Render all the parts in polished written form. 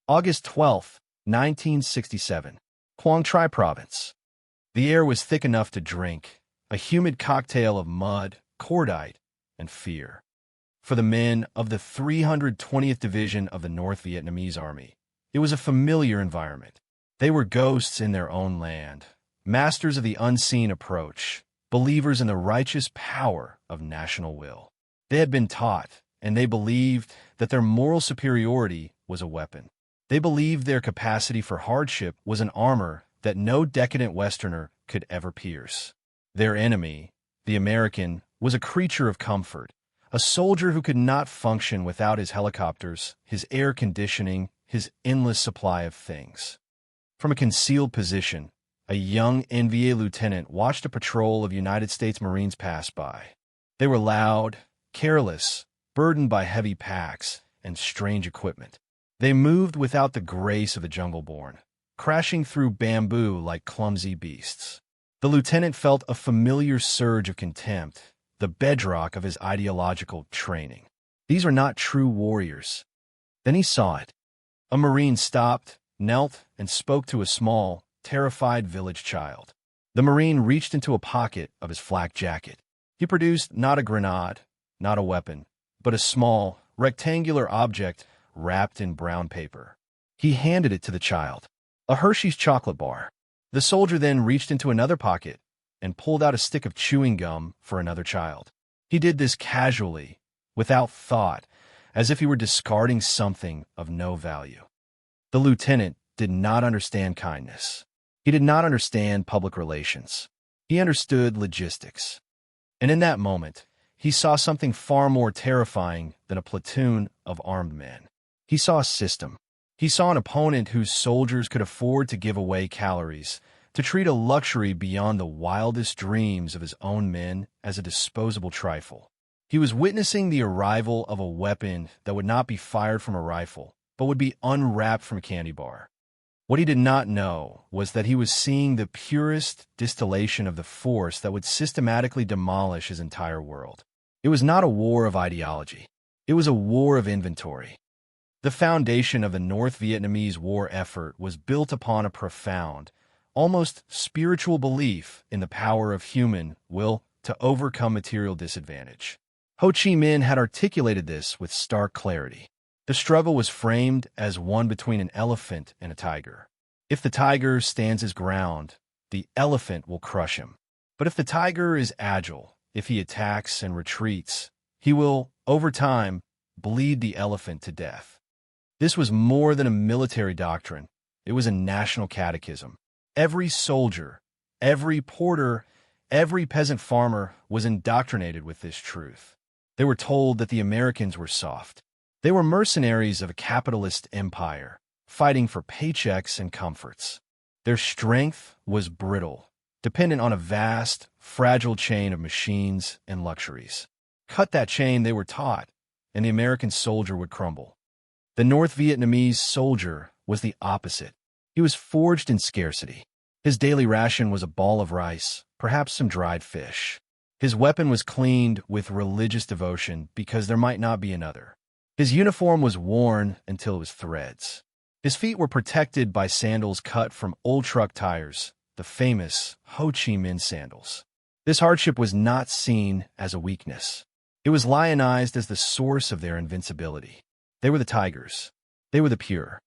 August 12, 1967. Quang Tri Province. The air was thick enough to drink, a humid cocktail of mud, cordite, and fear. For the men of the 320th Division of the North Vietnamese Army, it was a familiar environment. They were ghosts in their own land, masters of the unseen approach, believers in the righteous power of national will. They had been taught, and they believed that their moral superiority was a weapon. They believed their capacity for hardship was an armor that no decadent Westerner could ever pierce. Their enemy, the American, was a creature of comfort, a soldier who could not function without his helicopters, his air conditioning, his endless supply of things. From a concealed position, a young NVA lieutenant watched a patrol of United States Marines pass by. They were loud, careless, burdened by heavy packs and strange equipment. They moved without the grace of the jungle-born, crashing through bamboo like clumsy beasts. The lieutenant felt a familiar surge of contempt, the bedrock of his ideological training. These are not true warriors. Then he saw it. A Marine stopped, knelt, and spoke to a small, terrified village child. The Marine reached into a pocket of his flak jacket. He produced not a grenade, not a weapon, but a small, rectangular object wrapped in brown paper. He handed it to the child, a Hershey's chocolate bar. The soldier then reached into another pocket and pulled out a stick of chewing gum for another child. He did this casually, without thought, as if he were discarding something of no value. The lieutenant did not understand kindness. He did not understand public relations. He understood logistics. And in that moment, he saw something far more terrifying than a platoon of armed men. He saw a system. He saw an opponent whose soldiers could afford to give away calories, to treat a luxury beyond the wildest dreams of his own men as a disposable trifle. He was witnessing the arrival of a weapon that would not be fired from a rifle, but would be unwrapped from a candy bar. What he did not know was that he was seeing the purest distillation of the force that would systematically demolish his entire world. It was not a war of ideology. It was a war of inventory. The foundation of the North Vietnamese war effort was built upon a profound, almost spiritual belief in the power of human will to overcome material disadvantage. Ho Chi Minh had articulated this with stark clarity. The struggle was framed as one between an elephant and a tiger. If the tiger stands his ground, the elephant will crush him. But if the tiger is agile, if he attacks and retreats, he will, over time, bleed the elephant to death. This was more than a military doctrine. It was a national catechism. Every soldier, every porter, every peasant farmer was indoctrinated with this truth. They were told that the Americans were soft. They were mercenaries of a capitalist empire, fighting for paychecks and comforts. Their strength was brittle, dependent on a vast, fragile chain of machines and luxuries. Cut that chain, they were taught, and the American soldier would crumble. The North Vietnamese soldier was the opposite. He was forged in scarcity. His daily ration was a ball of rice, perhaps some dried fish. His weapon was cleaned with religious devotion because there might not be another. His uniform was worn until it was threads. His feet were protected by sandals cut from old truck tires, the famous Ho Chi Minh sandals. This hardship was not seen as a weakness. It was lionized as the source of their invincibility. They were the tigers. They were the pure.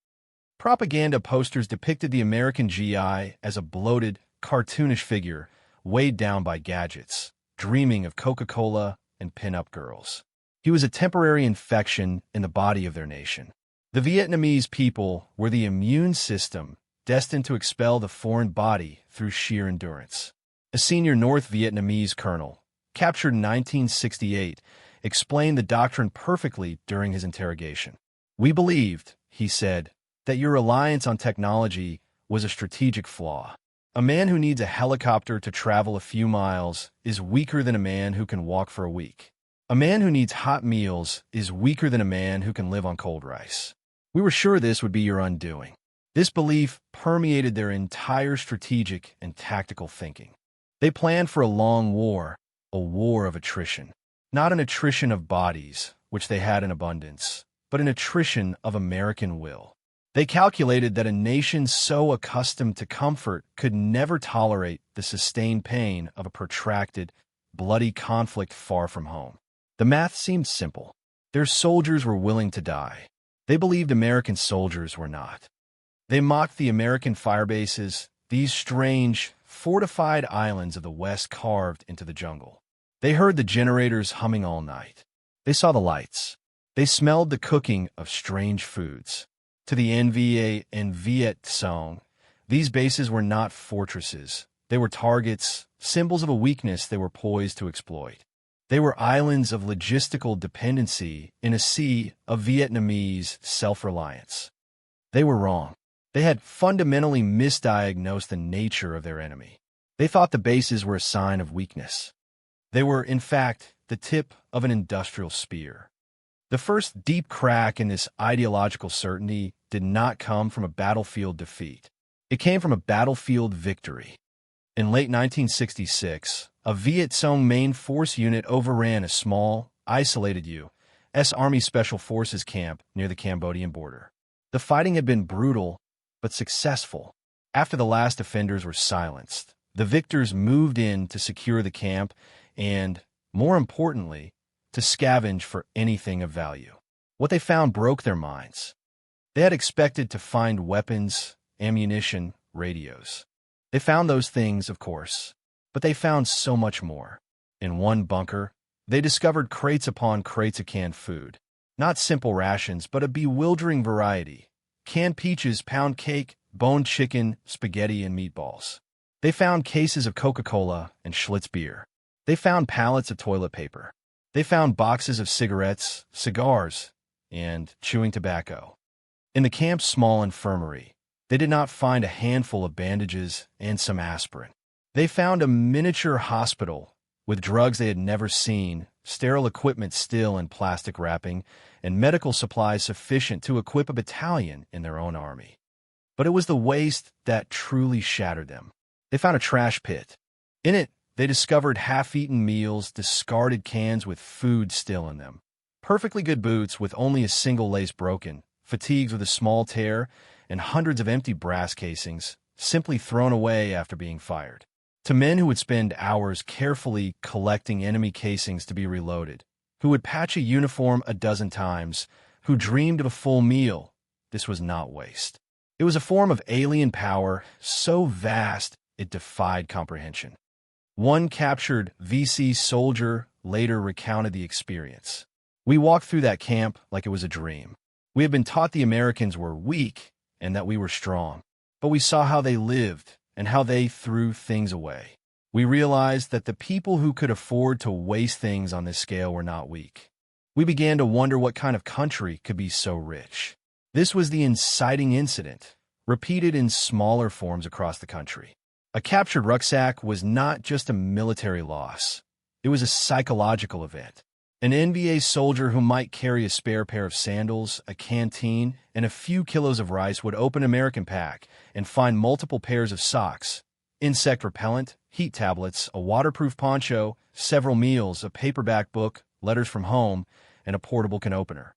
Propaganda posters depicted the American GI as a bloated, cartoonish figure weighed down by gadgets, dreaming of Coca-Cola and pin-up girls. He was a temporary infection in the body of their nation. The Vietnamese people were the immune system destined to expel the foreign body through sheer endurance. A senior North Vietnamese colonel, captured in 1968, explained the doctrine perfectly during his interrogation. "We believed," he said, "that your reliance on technology was a strategic flaw. A man who needs a helicopter to travel a few miles is weaker than a man who can walk for a week. A man who needs hot meals is weaker than a man who can live on cold rice. We were sure this would be your undoing." This belief permeated their entire strategic and tactical thinking. They planned for a long war, a war of attrition. Not an attrition of bodies, which they had in abundance, but an attrition of American will. They calculated that a nation so accustomed to comfort could never tolerate the sustained pain of a protracted, bloody conflict far from home. The math seemed simple. Their soldiers were willing to die. They believed American soldiers were not. They mocked the American firebases, these strange, fortified islands of the West carved into the jungle. They heard the generators humming all night. They saw the lights. They smelled the cooking of strange foods. To the NVA and Viet Cong, these bases were not fortresses. They were targets, symbols of a weakness they were poised to exploit. They were islands of logistical dependency in a sea of Vietnamese self-reliance. They were wrong. They had fundamentally misdiagnosed the nature of their enemy. They thought the bases were a sign of weakness. They were, in fact, the tip of an industrial spear. The first deep crack in this ideological certainty did not come from a battlefield defeat. It came from a battlefield victory. In late 1966, a Viet Cong main force unit overran a small, isolated U.S. Army Special Forces camp near the Cambodian border. The fighting had been brutal, but successful. After the last offenders were silenced, the victors moved in to secure the camp and, more importantly, to scavenge for anything of value. What they found broke their minds. They had expected to find weapons, ammunition, radios. They found those things, of course, but they found so much more. In one bunker, they discovered crates upon crates of canned food. Not simple rations, but a bewildering variety. Canned peaches, pound cake, boned chicken, spaghetti, and meatballs. They found cases of Coca-Cola and Schlitz beer. They found pallets of toilet paper. They found boxes of cigarettes, cigars, and chewing tobacco. In the camp's small infirmary, they did not find a handful of bandages and some aspirin. They found a miniature hospital with drugs they had never seen, sterile equipment still in plastic wrapping, and medical supplies sufficient to equip a battalion in their own army. But it was the waste that truly shattered them. They found a trash pit. In it, they discovered half-eaten meals, discarded cans with food still in them, perfectly good boots with only a single lace broken, fatigues with a small tear, and hundreds of empty brass casings, simply thrown away after being fired. To men who would spend hours carefully collecting enemy casings to be reloaded, who would patch a uniform a dozen times, who dreamed of a full meal, this was not waste. It was a form of alien power so vast it defied comprehension. One captured VC soldier later recounted the experience. We walked through that camp like it was a dream. We had been taught the Americans were weak and that we were strong, but we saw how they lived and how they threw things away. We realized that the people who could afford to waste things on this scale were not weak. We began to wonder what kind of country could be so rich. This was the inciting incident, repeated in smaller forms across the country. A captured rucksack was not just a military loss. It was a psychological event. An NVA soldier who might carry a spare pair of sandals, a canteen, and a few kilos of rice would open an American pack and find multiple pairs of socks, insect repellent, heat tablets, a waterproof poncho, several meals, a paperback book, letters from home, and a portable can opener.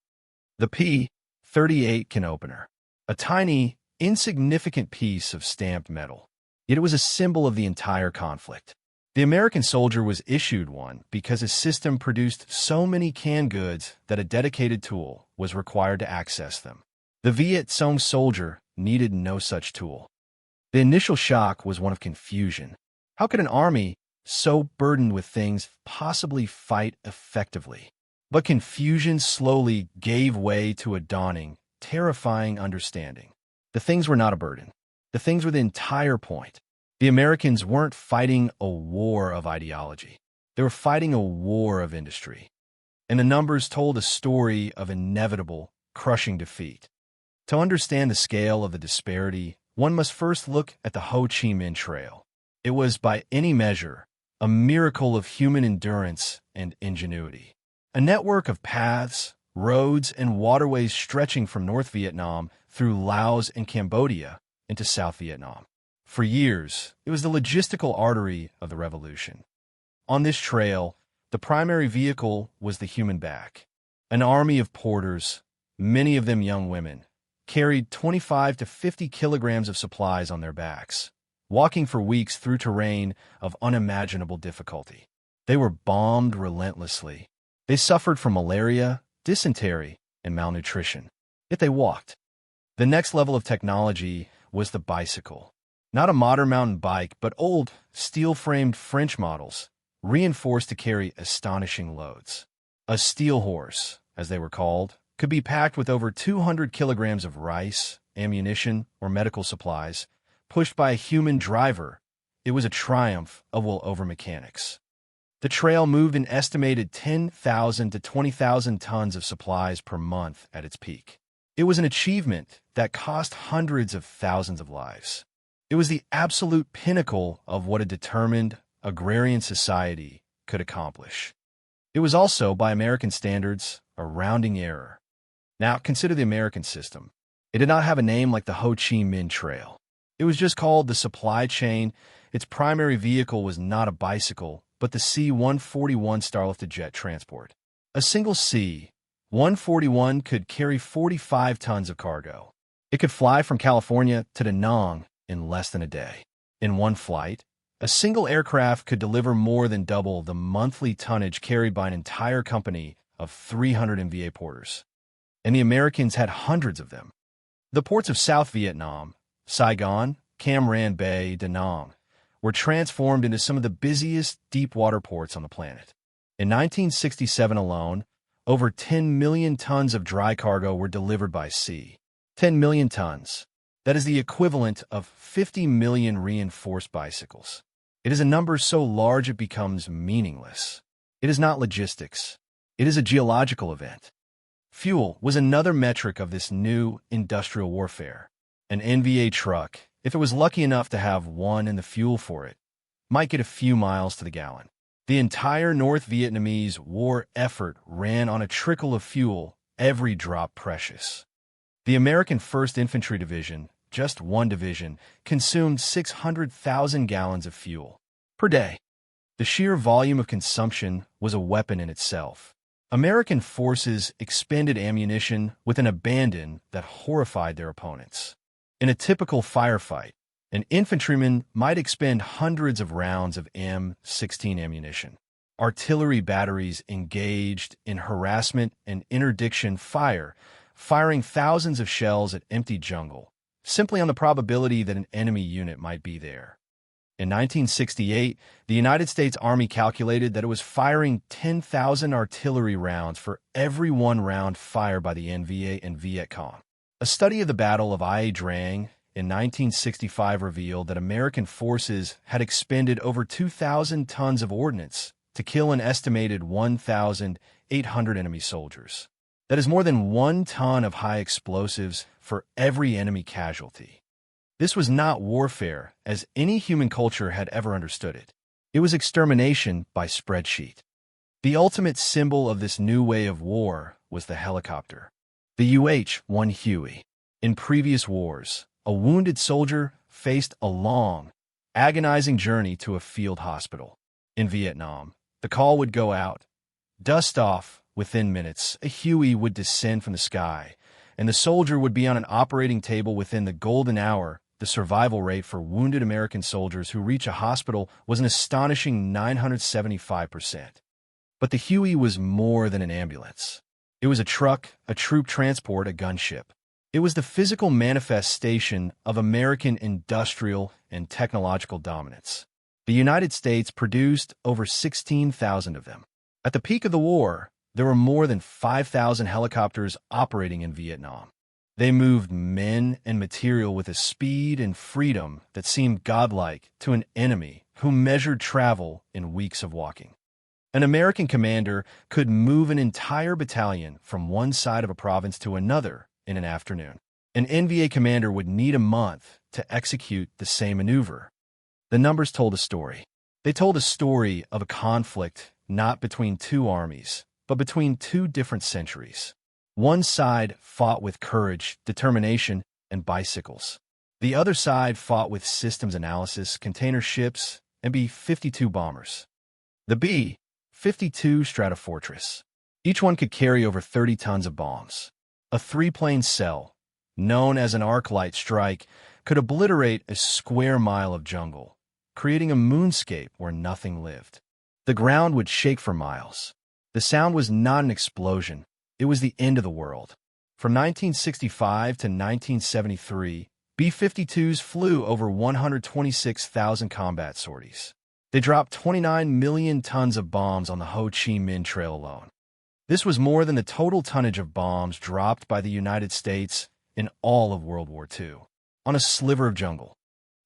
The P-38 can opener. A tiny, insignificant piece of stamped metal. Yet it was a symbol of the entire conflict. The American soldier was issued one because his system produced so many canned goods that a dedicated tool was required to access them. The Viet Cong soldier needed no such tool. The initial shock was one of confusion. How could an army so burdened with things possibly fight effectively? But confusion slowly gave way to a dawning, terrifying understanding. The things were not a burden. The things were the entire point. The Americans weren't fighting a war of ideology. They were fighting a war of industry. And the numbers told a story of inevitable, crushing defeat. To understand the scale of the disparity, one must first look at the Ho Chi Minh Trail. It was, by any measure, a miracle of human endurance and ingenuity. A network of paths, roads, and waterways stretching from North Vietnam through Laos and Cambodia into South Vietnam. For years, it was the logistical artery of the revolution. On this trail, the primary vehicle was the human back. An army of porters, many of them young women, carried 25 to 50 kilograms of supplies on their backs, walking for weeks through terrain of unimaginable difficulty. They were bombed relentlessly. They suffered from malaria, dysentery, and malnutrition. Yet they walked. The next level of technology was the bicycle. Not a modern mountain bike, but old, steel-framed French models, reinforced to carry astonishing loads. A steel horse, as they were called, could be packed with over 200 kilograms of rice, ammunition, or medical supplies, pushed by a human driver. It was a triumph of will over mechanics. The trail moved an estimated 10,000 to 20,000 tons of supplies per month at its peak. It was an achievement that cost hundreds of thousands of lives. It was the absolute pinnacle of what a determined, agrarian society could accomplish. It was also, by American standards, a rounding error. Now, consider the American system. It did not have a name like the Ho Chi Minh Trail. It was just called the supply chain. Its primary vehicle was not a bicycle, but the C-141 Starlifted jet transport. A single C-141 could carry 45 tons of cargo. It could fly from California to Da Nang in less than a day. In one flight, a single aircraft could deliver more than double the monthly tonnage carried by an entire company of 300 MVA porters. And the Americans had hundreds of them. The ports of South Vietnam, Saigon, Cam Ranh Bay, Da Nang, were transformed into some of the busiest deep-water ports on the planet. In 1967 alone, over 10 million tons of dry cargo were delivered by sea. 10 million tons. That is the equivalent of 50 million reinforced bicycles. It is a number so large it becomes meaningless. It is not logistics. It is a geological event. Fuel was another metric of this new industrial warfare. An NVA truck, if it was lucky enough to have one and the fuel for it, might get a few miles to the gallon. The entire North Vietnamese war effort ran on a trickle of fuel, every drop precious. The American 1st Infantry Division, just one division, consumed 600,000 gallons of fuel per day. The sheer volume of consumption was a weapon in itself. American forces expended ammunition with an abandon that horrified their opponents. In a typical firefight, an infantryman might expend hundreds of rounds of M16 ammunition. Artillery batteries engaged in harassment and interdiction fire, firing thousands of shells at empty jungle, simply on the probability that an enemy unit might be there. In 1968, the United States Army calculated that it was firing 10,000 artillery rounds for every one round fired by the NVA and Viet Cong. A study of the Battle of Ia Drang in 1965 revealed that American forces had expended over 2,000 tons of ordnance to kill an estimated 1,800 enemy soldiers. That is more than 1 ton of high explosives for every enemy casualty. This was not warfare as any human culture had ever understood it. It was extermination by spreadsheet. The ultimate symbol of this new way of war was the helicopter. The UH-1 Huey. In previous wars, a wounded soldier faced a long, agonizing journey to a field hospital. In Vietnam, the call would go out. Dust off, within minutes, a Huey would descend from the sky, and the soldier would be on an operating table within the golden hour. The survival rate for wounded American soldiers who reach a hospital was an astonishing 975%. But the Huey was more than an ambulance. It was a truck, a troop transport, a gunship. It was the physical manifestation of American industrial and technological dominance. The United States produced over 16,000 of them. At the peak of the war, there were more than 5,000 helicopters operating in Vietnam. They moved men and material with a speed and freedom that seemed godlike to an enemy who measured travel in weeks of walking. An American commander could move an entire battalion from one side of a province to another in an afternoon. An NVA commander would need a month to execute the same maneuver. The numbers told a story. They told a story of a conflict not between two armies, but between two different centuries. One side fought with courage, determination, and bicycles. The other side fought with systems analysis, container ships, and B-52 bombers. The B-52 Stratofortress. Each one could carry over 30 tons of bombs. A 3-plane cell, known as an arc light strike, could obliterate a square mile of jungle, creating a moonscape where nothing lived. The ground would shake for miles. The sound was not an explosion. It was the end of the world. From 1965 to 1973, B-52s flew over 126,000 combat sorties. They dropped 29 million tons of bombs on the Ho Chi Minh Trail alone. This was more than the total tonnage of bombs dropped by the United States in all of World War II. On a sliver of jungle,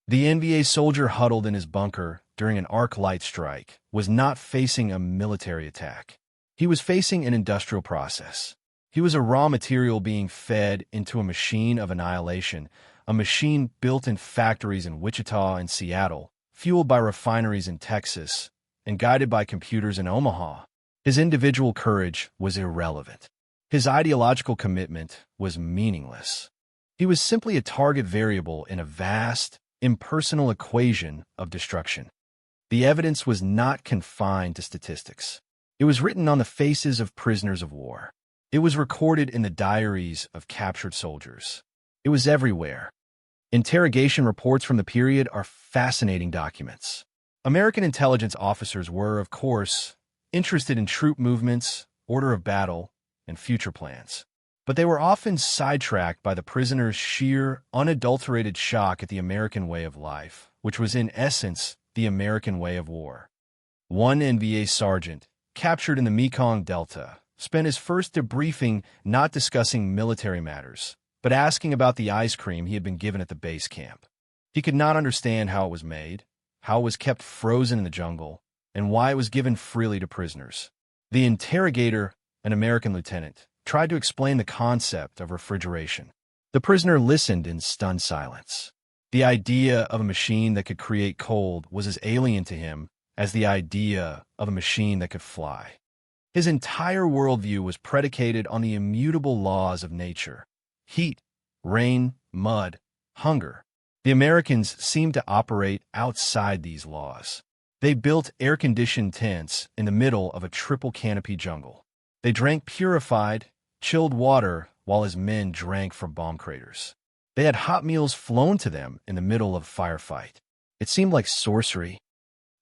the NVA soldier huddled in his bunker during an arc light strike was not facing a military attack. He was facing an industrial process. He was a raw material being fed into a machine of annihilation, a machine built in factories in Wichita and Seattle, fueled by refineries in Texas, and guided by computers in Omaha. His individual courage was irrelevant. His ideological commitment was meaningless. He was simply a target variable in a vast, impersonal equation of destruction. The evidence was not confined to statistics. It was written on the faces of prisoners of war. It was recorded in the diaries of captured soldiers. It was everywhere. Interrogation reports from the period are fascinating documents. American intelligence officers were, of course, interested in troop movements, order of battle, and future plans. But they were often sidetracked by the prisoners' sheer, unadulterated shock at the American way of life, which was in essence the American way of war. One NVA sergeant, captured in the Mekong Delta, spent his first debriefing not discussing military matters, but asking about the ice cream he had been given at the base camp. He could not understand how it was made, how it was kept frozen in the jungle, and why it was given freely to prisoners. The interrogator, an American lieutenant, tried to explain the concept of refrigeration. The prisoner listened in stunned silence. The idea of a machine that could create cold was as alien to him as the idea of a machine that could fly. His entire worldview was predicated on the immutable laws of nature: heat, rain, mud, hunger. The Americans seemed to operate outside these laws. They built air-conditioned tents in the middle of a triple canopy jungle. They drank purified, chilled water while his men drank from bomb craters. They had hot meals flown to them in the middle of a firefight. It seemed like sorcery.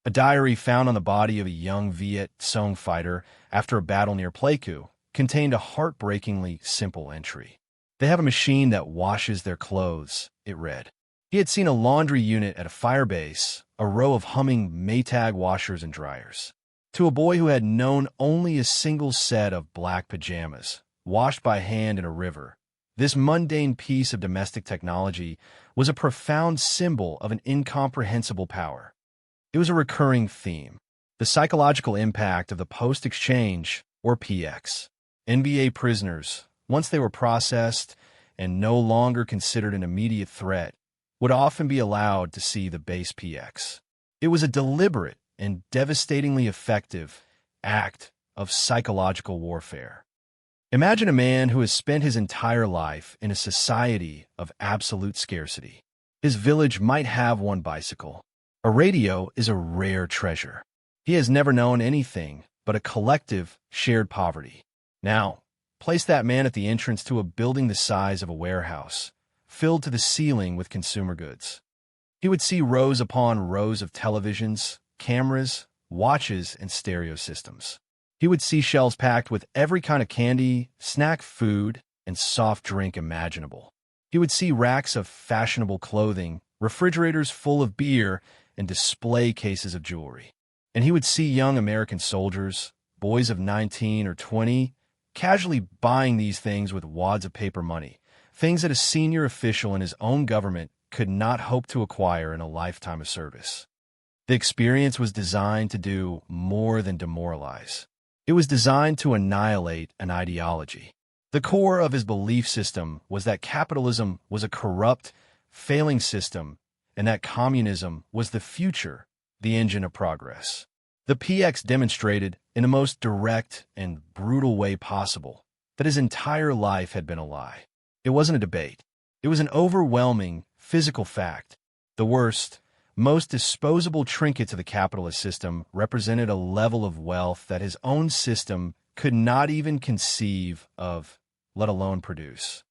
A diary found on the body of a young Viet Cong fighter after a battle near Pleiku contained a heartbreakingly simple entry. "They have a machine that washes their clothes," it read. He had seen a laundry unit at a fire base, a row of humming Maytag washers and dryers. To a boy who had known only a single set of black pajamas, washed by hand in a river, this mundane piece of domestic technology was a profound symbol of an incomprehensible power. It was a recurring theme: the psychological impact of the post-exchange, or PX. NVA prisoners, once they were processed and no longer considered an immediate threat, would often be allowed to see the base PX. It was a deliberate and devastatingly effective act of psychological warfare. Imagine a man who has spent his entire life in a society of absolute scarcity. His village might have one bicycle. A radio is a rare treasure. He has never known anything but a collective, shared poverty. Now, place that man at the entrance to a building the size of a warehouse, filled to the ceiling with consumer goods. He would see rows upon rows of televisions, cameras, watches, and stereo systems. He would see shelves packed with every kind of candy, snack food, and soft drink imaginable. He would see racks of fashionable clothing, refrigerators full of beer, and display cases of jewelry. And he would see young American soldiers, boys of 19 or 20, casually buying these things with wads of paper money, things that a senior official in his own government could not hope to acquire in a lifetime of service. The experience was designed to do more than demoralize. It was designed to annihilate an ideology. The core of his belief system was that capitalism was a corrupt, failing system, and that communism was the future, the engine of progress. The PX demonstrated, in the most direct and brutal way possible, that his entire life had been a lie. It wasn't a debate. It was an overwhelming, physical fact. The worst, most disposable trinket to the capitalist system represented a level of wealth that his own system could not even conceive of, let alone produce.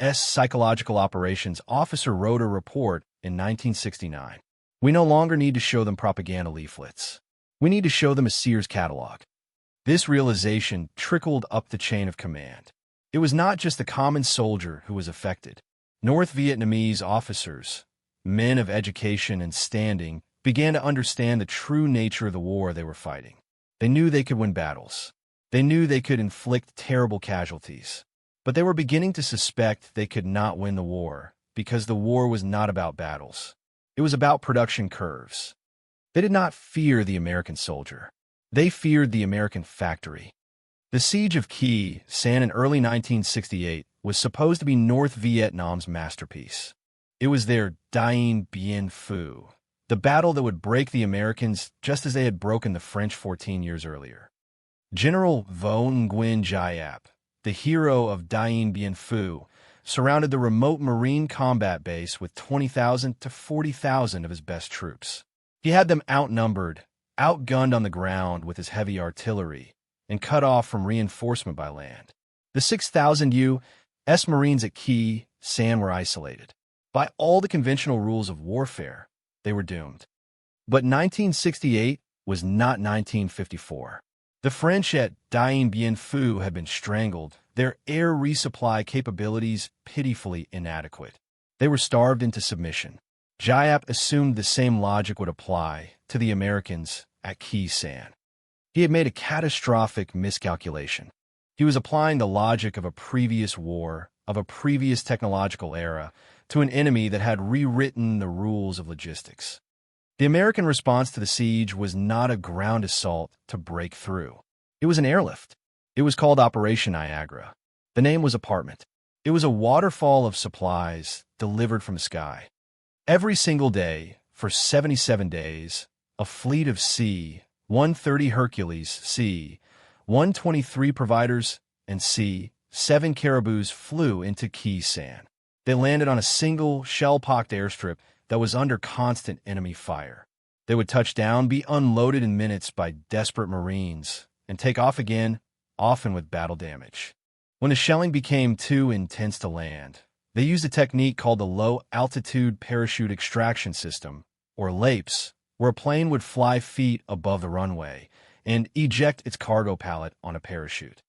U.S. Psychological Operations Officer wrote a report in 1969. We no longer need to show them propaganda leaflets. We need to show them a Sears catalog. This realization trickled up the chain of command. It was not just the common soldier who was affected. North Vietnamese officers, men of education and standing, began to understand the true nature of the war they were fighting. They knew they could win battles. They knew they could inflict terrible casualties. But they were beginning to suspect they could not win the war because the war was not about battles. It was about production curves. They did not fear the American soldier. They feared the American factory. The siege of Khe Sanh in early 1968 was supposed to be North Vietnam's masterpiece. It was their Dien Bien Phu, the battle that would break the Americans just as they had broken the French 14 years earlier. General Vo Nguyen Giap, the hero of Dien Bien Phu, surrounded the remote Marine combat base with 20,000 to 40,000 of his best troops. He had them outnumbered, outgunned on the ground with his heavy artillery, and cut off from reinforcement by land. The 6,000 U.S. Marines at Khe Sanh were isolated. By all the conventional rules of warfare, they were doomed. But 1968 was not 1954. The French at Dien Bien Phu had been strangled, their air resupply capabilities pitifully inadequate. They were starved into submission. Giap assumed the same logic would apply to the Americans at Khe Sanh. He had made a catastrophic miscalculation. He was applying the logic of a previous war, of a previous technological era, to an enemy that had rewritten the rules of logistics. The American response to the siege was not a ground assault to break through. It was an airlift. It was called Operation Niagara. The name was apartment. It was a waterfall of supplies delivered from the sky. Every single day, for 77 days, a fleet of C-130 Hercules, C-123 providers, and C-7 Caribous flew into Khe Sanh. They landed on a single shell-pocked airstrip that was under constant enemy fire. They would touch down, be unloaded in minutes by desperate Marines, and take off again, often with battle damage. When the shelling became too intense to land, they used a technique called the Low-Altitude Parachute Extraction System, or LAPS, where a plane would fly feet above the runway and eject its cargo pallet on a parachute.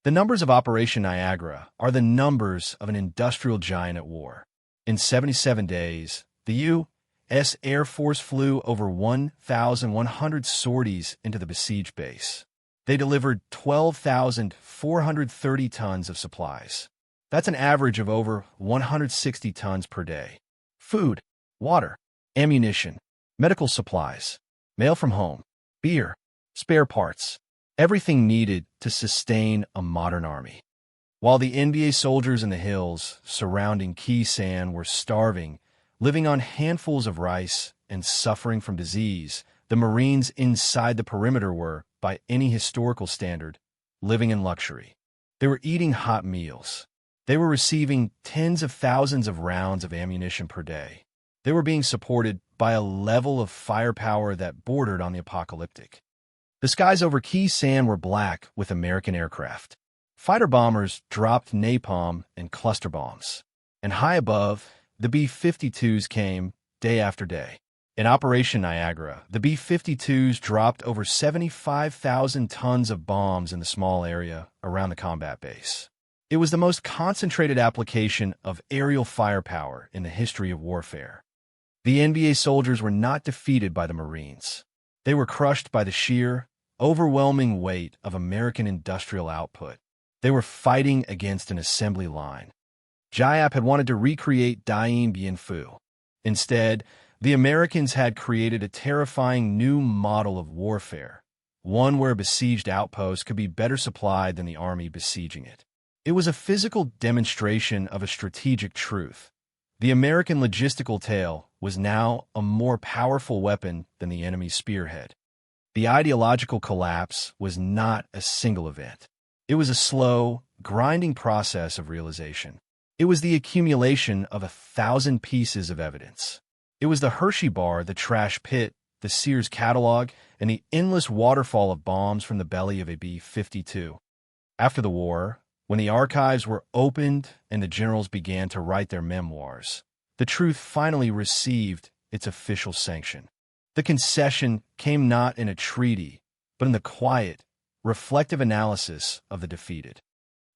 The numbers of Operation Niagara are the numbers of an industrial giant at war. In 77 days, the U.S. Air Force flew over 1,100 sorties into the besieged base. They delivered 12,430 tons of supplies. That's an average of over 160 tons per day. Food, water, ammunition, medical supplies, mail from home, beer, spare parts, everything needed to sustain a modern army. While the NBA soldiers in the hills surrounding Khe Sanh were starving, living on handfuls of rice and suffering from disease, the Marines inside the perimeter were, by any historical standard, living in luxury. They were eating hot meals. They were receiving tens of thousands of rounds of ammunition per day. They were being supported by a level of firepower that bordered on the apocalyptic. The skies over Khe Sanh were black with American aircraft. Fighter bombers dropped napalm and cluster bombs. And high above, the B-52s came day after day. In Operation Niagara, the B-52s dropped over 75,000 tons of bombs in the small area around the combat base. It was the most concentrated application of aerial firepower in the history of warfare. The NBA soldiers were not defeated by the Marines. They were crushed by the sheer, overwhelming weight of American industrial output. They were fighting against an assembly line. Giap had wanted to recreate Dien Bien Phu. Instead, the Americans had created a terrifying new model of warfare, one where a besieged outpost could be better supplied than the army besieging it. It was a physical demonstration of a strategic truth. The American logistical tail was now a more powerful weapon than the enemy's spearhead. The ideological collapse was not a single event. It was a slow, grinding process of realization. It was the accumulation of 1,000 pieces of evidence. It was the Hershey bar, the trash pit, the Sears catalog, and the endless waterfall of bombs from the belly of a B-52. After the war, When the archives were opened and the generals began to write their memoirs, the truth finally received its official sanction. The concession came not in a treaty, but in the quiet, reflective analysis of the defeated.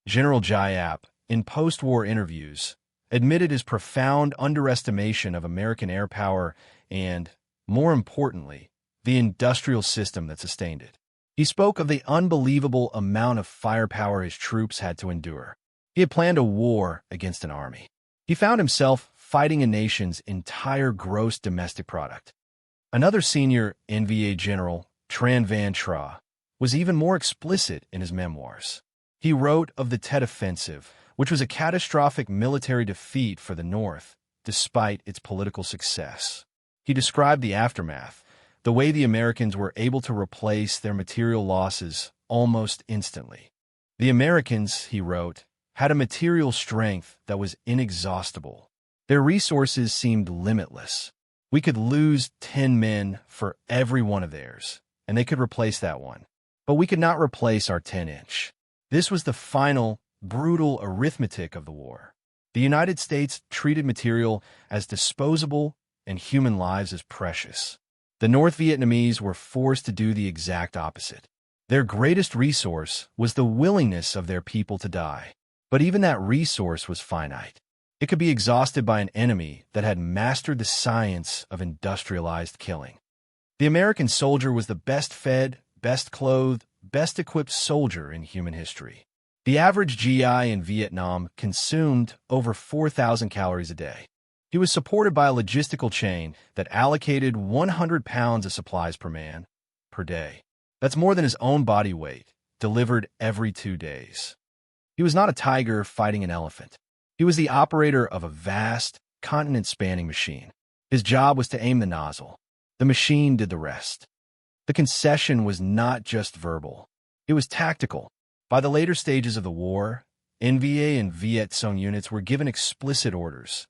General Giap, in post-war interviews, admitted his profound underestimation of American air power and, more importantly, the industrial system that sustained it. He spoke of the unbelievable amount of firepower his troops had to endure. He had planned a war against an army. He found himself fighting a nation's entire gross domestic product. Another senior NVA general, Tran Van Tra, was even more explicit in his memoirs. He wrote of the Tet Offensive, which was a catastrophic military defeat for the North, despite its political success. He described the aftermath, the way the Americans were able to replace their material losses almost instantly. The Americans, he wrote, had a material strength that was inexhaustible. Their resources seemed limitless. We could lose 10 men for every one of theirs, and they could replace that one. But we could not replace our 10-inch. This was the final, brutal arithmetic of the war. The United States treated material as disposable and human lives as precious. The North Vietnamese were forced to do the exact opposite. Their greatest resource was the willingness of their people to die. But even that resource was finite. It could be exhausted by an enemy that had mastered the science of industrialized killing. The American soldier was the best-fed, best-clothed, best-equipped soldier in human history. The average GI in Vietnam consumed over 4,000 calories a day. He was supported by a logistical chain that allocated 100 pounds of supplies per man, per day. That's more than his own body weight, delivered every 2 days. He was not a tiger fighting an elephant. He was the operator of a vast, continent-spanning machine. His job was to aim the nozzle. The machine did the rest. The concession was not just verbal. It was tactical. By the later stages of the war, NVA and Viet Cong units were given explicit orders.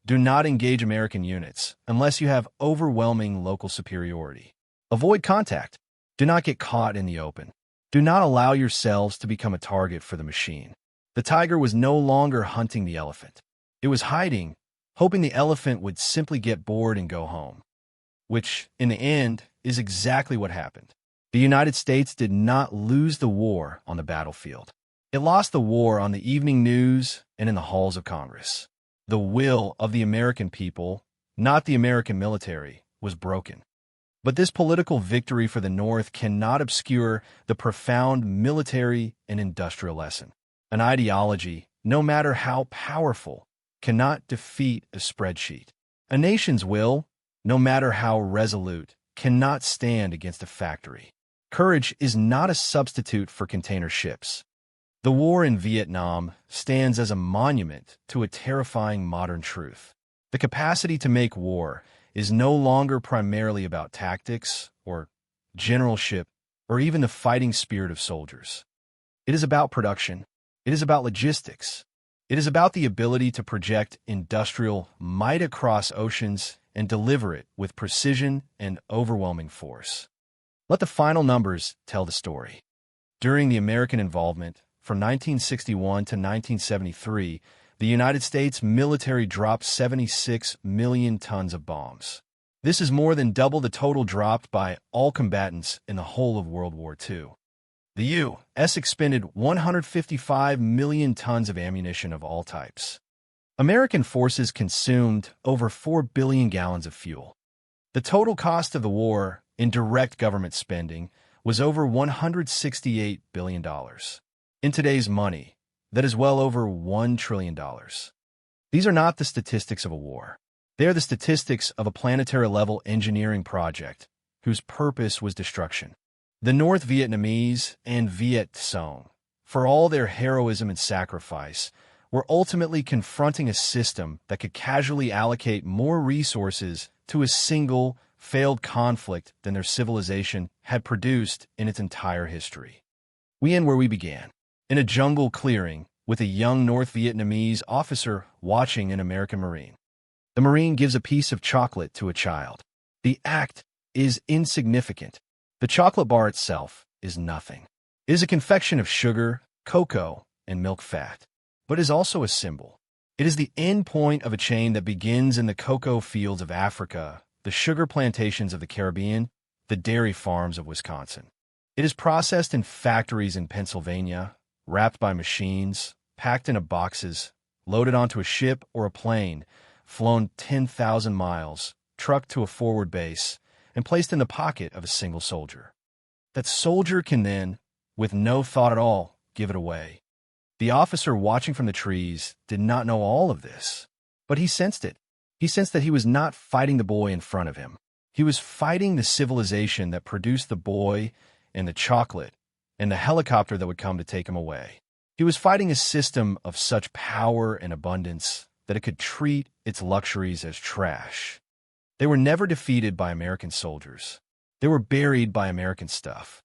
Do not engage American units unless you have overwhelming local superiority. Avoid contact. Do not get caught in the open. Do not allow yourselves to become a target for the machine. The tiger was no longer hunting the elephant. It was hiding, hoping the elephant would simply get bored and go home. Which, in the end, is exactly what happened. The United States did not lose the war on the battlefield. It lost the war on the evening news and in the halls of Congress. The will of the American people, not the American military, was broken. But this political victory for the North cannot obscure the profound military and industrial lesson. An ideology, no matter how powerful, cannot defeat a spreadsheet. A nation's will, no matter how resolute, cannot stand against a factory. Courage is not a substitute for container ships. The war in Vietnam stands as a monument to a terrifying modern truth. The capacity to make war is no longer primarily about tactics or generalship or even the fighting spirit of soldiers. It is about production. It is about logistics. It is about the ability to project industrial might across oceans and deliver it with precision and overwhelming force. Let the final numbers tell the story. During the American involvement, from 1961 to 1973, the United States military dropped 76 million tons of bombs. This is more than double the total dropped by all combatants in the whole of World War II. The U.S. expended 155 million tons of ammunition of all types. American forces consumed over 4 billion gallons of fuel. The total cost of the war in direct government spending was over $168 billion. In today's money, that is well over $1 trillion. These are not the statistics of a war. They are the statistics of a planetary-level engineering project whose purpose was destruction. The North Vietnamese and Viet Cong, for all their heroism and sacrifice, were ultimately confronting a system that could casually allocate more resources to a single, failed conflict than their civilization had produced in its entire history. We end where we began, in a jungle clearing with a young North Vietnamese officer watching an American Marine. The Marine gives a piece of chocolate to a child. The act is insignificant. The chocolate bar itself is nothing. It is a confection of sugar, cocoa, and milk fat, but is also a symbol. It is the end point of a chain that begins in the cocoa fields of Africa, the sugar plantations of the Caribbean, the dairy farms of Wisconsin. It is processed in factories in Pennsylvania, wrapped by machines, packed into boxes, loaded onto a ship or a plane, flown 10,000 miles, trucked to a forward base, and placed in the pocket of a single soldier. That soldier can then, with no thought at all, give it away. The officer watching from the trees did not know all of this, but he sensed it. He sensed that he was not fighting the boy in front of him. He was fighting the civilization that produced the boy and the chocolate and the helicopter that would come to take him away. He was fighting a system of such power and abundance that it could treat its luxuries as trash. They were never defeated by American soldiers. They were buried by American stuff.